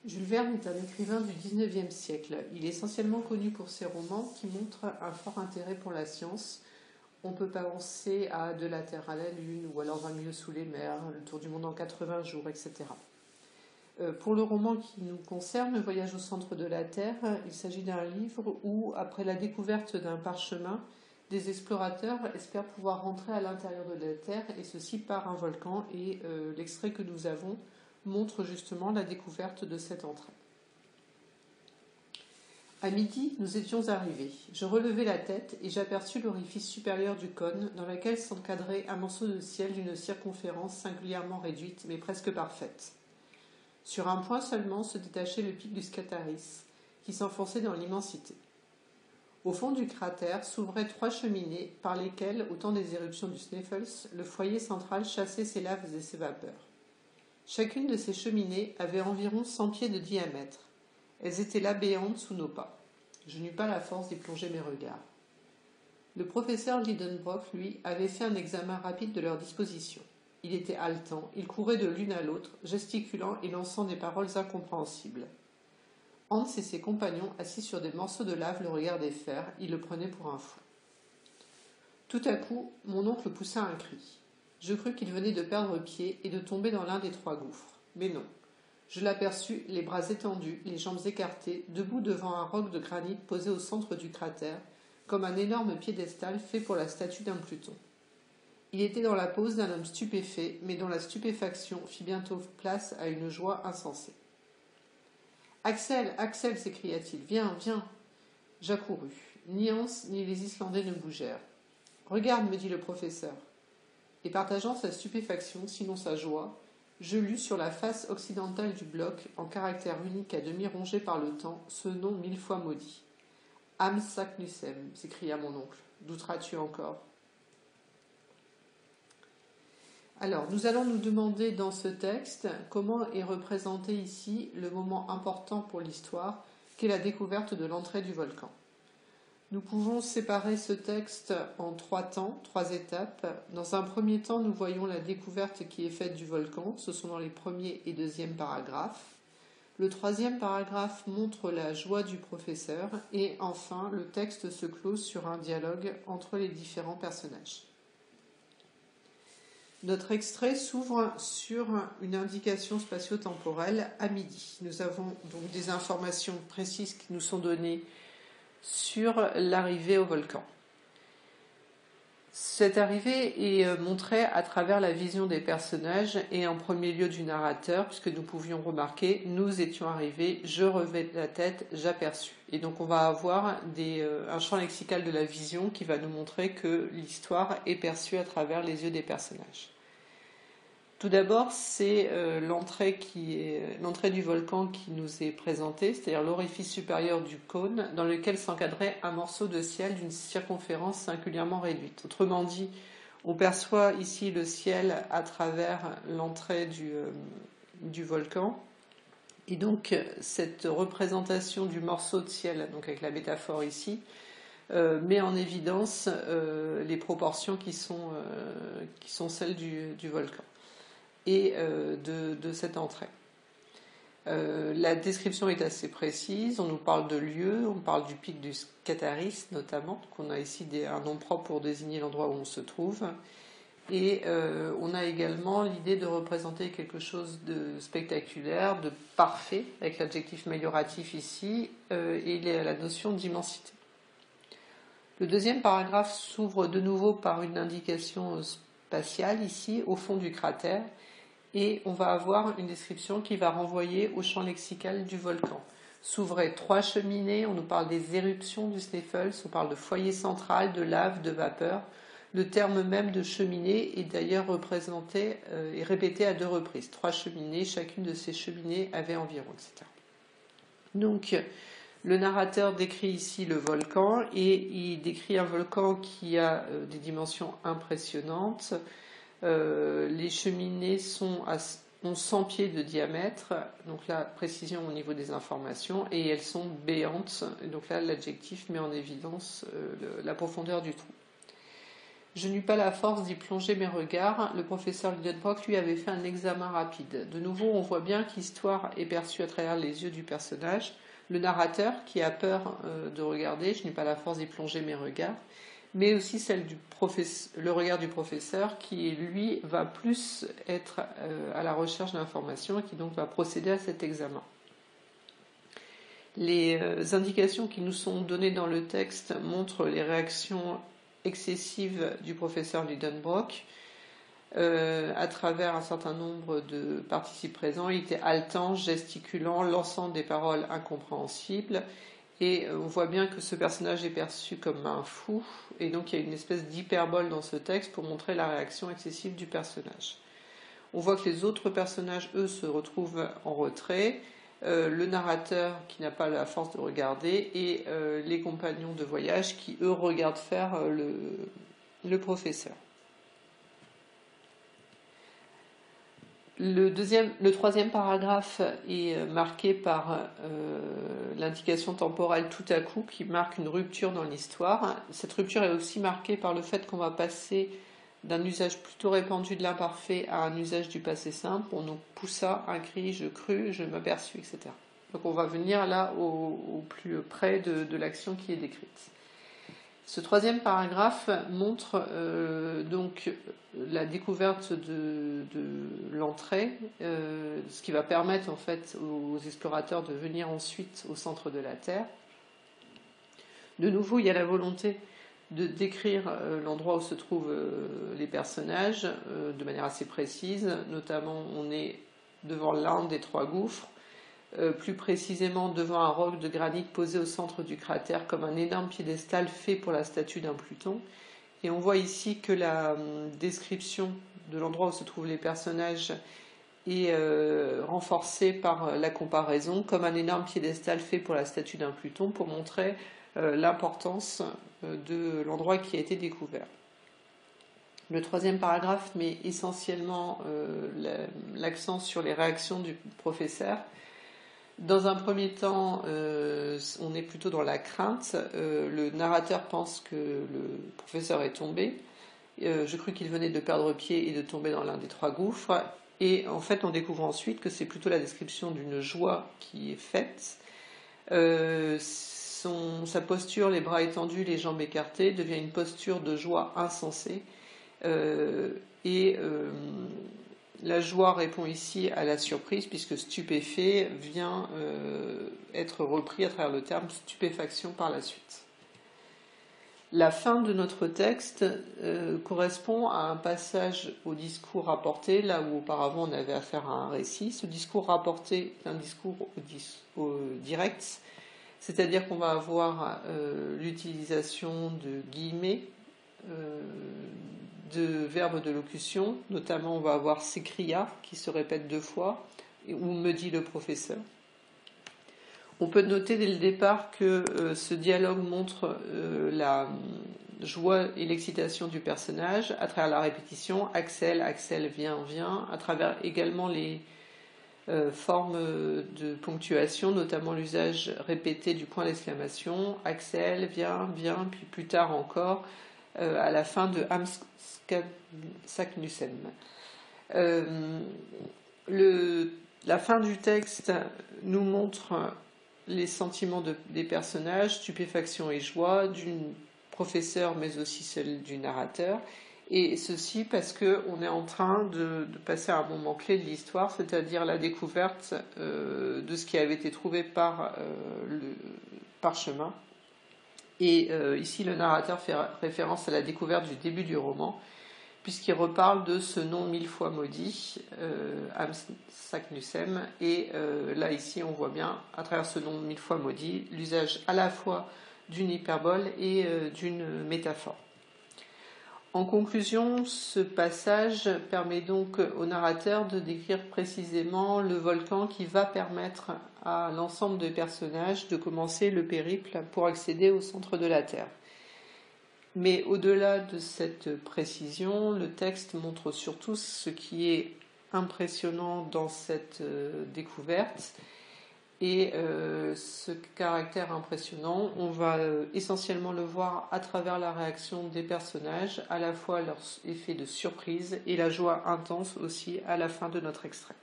Jules Verne est un écrivain du XIXe siècle. Il est essentiellement connu pour ses romans qui montrent un fort intérêt pour la science. On peut penser à De la Terre à la Lune ou alors 20 milieux sous les mers, Le Tour du monde en 80 jours, etc. Pour le roman qui nous concerne, Le Voyage au centre de la Terre, il s'agit d'un livre où, après la découverte d'un parchemin, des explorateurs espèrent pouvoir rentrer à l'intérieur de la Terre, et ceci par un volcan, et l'extrait que nous avons montre justement la découverte de cette entrée. À midi, nous étions arrivés. Je relevai la tête et j'aperçus l'orifice supérieur du cône dans lequel s'encadrait un morceau de ciel d'une circonférence singulièrement réduite mais presque parfaite. Sur un point seulement se détachait le pic du Scartaris, qui s'enfonçait dans l'immensité. Au fond du cratère s'ouvraient 3 cheminées par lesquelles, au temps des éruptions du Sneffels, le foyer central chassait ses laves et ses vapeurs. Chacune de ces cheminées avait environ 100 pieds de diamètre. Elles étaient là béantes sous nos pas. Je n'eus pas la force d'y plonger mes regards. Le professeur Lidenbrock, lui, avait fait un examen rapide de leur disposition. Il était haletant, il courait de l'une à l'autre, gesticulant et lançant des paroles incompréhensibles. Hans et ses compagnons, assis sur des morceaux de lave, le regardaient faire, ils le prenaient pour un fou. Tout à coup, mon oncle poussa un cri. Je crus qu'il venait de perdre pied et de tomber dans l'un des 3 gouffres. Mais non. Je l'aperçus, les bras étendus, les jambes écartées, debout devant un roc de granit posé au centre du cratère, comme un énorme piédestal fait pour la statue d'un Pluton. Il était dans la pose d'un homme stupéfait, mais dont la stupéfaction fit bientôt place à une joie insensée. « Axel, Axel !» s'écria-t-il. « Viens, viens !» J'accourus. Ni Hans ni les Islandais ne bougèrent. « Regarde, me dit le professeur. » Et partageant sa stupéfaction, sinon sa joie, je lus sur la face occidentale du bloc, en caractère unique à demi rongé par le temps, ce nom 1000 fois maudit. « Am Saknussemm » s'écria mon oncle. « Douteras-tu encore ?» Alors, nous allons nous demander dans ce texte comment est représenté ici le moment important pour l'histoire, qu'est la découverte de l'entrée du volcan. Nous pouvons séparer ce texte en 3 temps, 3 étapes. Dans un premier temps, nous voyons la découverte qui est faite du volcan. Ce sont dans les 1er et 2e paragraphes. Le 3e paragraphe montre la joie du professeur. Et enfin, le texte se close sur un dialogue entre les différents personnages. Notre extrait s'ouvre sur une indication spatio-temporelle à midi. Nous avons donc des informations précises qui nous sont données sur l'arrivée au volcan. Cette arrivée est montrée à travers la vision des personnages et en premier lieu du narrateur, puisque nous pouvions remarquer, nous étions arrivés, je relevai la tête, j'aperçus. Et donc on va avoir un champ lexical de la vision qui va nous montrer que l'histoire est perçue à travers les yeux des personnages. Tout d'abord, c'est l'entrée du volcan qui nous est présentée, c'est-à-dire l'orifice supérieur du cône dans lequel s'encadrait un morceau de ciel d'une circonférence singulièrement réduite. Autrement dit, on perçoit ici le ciel à travers l'entrée du volcan. Et donc, cette représentation du morceau de ciel, donc avec la métaphore ici, met en évidence les proportions qui sont celles du volcan et de cette entrée. La description est assez précise, on nous parle de lieu, on parle du pic du Scartaris notamment, donc on a ici un nom propre pour désigner l'endroit où on se trouve, et on a également l'idée de représenter quelque chose de spectaculaire, de parfait, avec l'adjectif amélioratif ici, et la notion d'immensité. Le 2e paragraphe s'ouvre de nouveau par une indication spatiale ici, au fond du cratère, et on va avoir une description qui va renvoyer au champ lexical du volcan. S'ouvraient 3 cheminées, on nous parle des éruptions du Sneffels, on parle de foyer central, de lave, de vapeur. Le terme même de cheminée est d'ailleurs représenté et répété à 2 reprises. 3 cheminées, chacune de ces cheminées avait environ, etc. Donc, le narrateur décrit ici le volcan, et il décrit un volcan qui a des dimensions impressionnantes. Les cheminées ont 100 pieds de diamètre, donc là, précision au niveau des informations, et elles sont béantes, donc là, l'adjectif met en évidence la profondeur du trou. Je n'eus pas la force d'y plonger mes regards. Le professeur Lidenbrock, lui, avait fait un examen rapide. De nouveau, on voit bien que l'histoire est perçue à travers les yeux du personnage. Le narrateur, qui a peur de regarder, je n'ai pas la force d'y plonger mes regards, mais aussi le regard du professeur, qui, lui, va plus être à la recherche d'informations et qui donc va procéder à cet examen. Les indications qui nous sont données dans le texte montrent les réactions excessives du professeur Lidenbrock à travers un certain nombre de participes présents. Il était haletant, gesticulant, lançant des paroles incompréhensibles, et on voit bien que ce personnage est perçu comme un fou, et donc il y a une espèce d'hyperbole dans ce texte pour montrer la réaction excessive du personnage. On voit que les autres personnages, eux, se retrouvent en retrait, le narrateur qui n'a pas la force de regarder, et les compagnons de voyage qui, eux, regardent faire le professeur. Le troisième paragraphe est marqué par l'indication temporelle tout à coup qui marque une rupture dans l'histoire. Cette rupture est aussi marquée par le fait qu'on va passer d'un usage plutôt répandu de l'imparfait à un usage du passé simple. On nous poussa, un cri, je crus, je m'aperçus, etc. Donc on va venir là au plus près de l'action qui est décrite. Ce troisième paragraphe montre donc la découverte de l'entrée, ce qui va permettre en fait aux explorateurs de venir ensuite au centre de la Terre. De nouveau, il y a la volonté de décrire l'endroit où se trouvent les personnages de manière assez précise. Notamment, on est devant l'un des trois gouffres. Plus précisément devant un roc de granit posé au centre du cratère comme un énorme piédestal fait pour la statue d'un Pluton. Et on voit ici que la description de l'endroit où se trouvent les personnages est renforcée par la comparaison comme un énorme piédestal fait pour la statue d'un Pluton pour montrer l'importance de l'endroit qui a été découvert. Le troisième paragraphe met essentiellement l'accent sur les réactions du professeur. Dans un premier temps, on est plutôt dans la crainte. Le narrateur pense que le professeur est tombé. Je crus qu'il venait de perdre pied et de tomber dans l'un des trois gouffres. Et en fait, on découvre ensuite que c'est plutôt la description d'une joie qui est faite. Sa posture, les bras étendus, les jambes écartées, devient une posture de joie insensée. La joie répond ici à la surprise, puisque stupéfait vient être repris à travers le terme stupéfaction par la suite. La fin de notre texte correspond à un passage au discours rapporté, là où auparavant on avait affaire à un récit. Ce discours rapporté est un discours direct, c'est-à-dire qu'on va avoir l'utilisation de guillemets, de verbes de locution, notamment on va avoir s'écria qui se répète deux fois, ou me dit le professeur. On peut noter dès le départ que ce dialogue montre la joie et l'excitation du personnage à travers la répétition, Axel, Axel, viens, viens, à travers également les formes de ponctuation, notamment l'usage répété du point d'exclamation, Axel, viens, viens, puis plus tard encore, à la fin de Am Saknussem. La fin du texte nous montre les sentiments des personnages, stupéfaction et joie, du professeur, mais aussi celle du narrateur. Et ceci parce qu'on est en train de passer à un moment clé de l'histoire, c'est-à-dire la découverte de ce qui avait été trouvé par le parchemin. Et ici, le narrateur fait référence à la découverte du début du roman, puisqu'il reparle de ce nom 1000 fois maudit, Am Saknussem, et là, ici, on voit bien, à travers ce nom 1000 fois maudit, l'usage à la fois d'une hyperbole et d'une métaphore. En conclusion, ce passage permet donc au narrateur de décrire précisément le volcan qui va permettre à l'ensemble des personnages de commencer le périple pour accéder au centre de la Terre. Mais au-delà de cette précision, le texte montre surtout ce qui est impressionnant dans cette découverte, Et ce caractère impressionnant, on va essentiellement le voir à travers la réaction des personnages, à la fois leur effet de surprise et la joie intense aussi à la fin de notre extrait.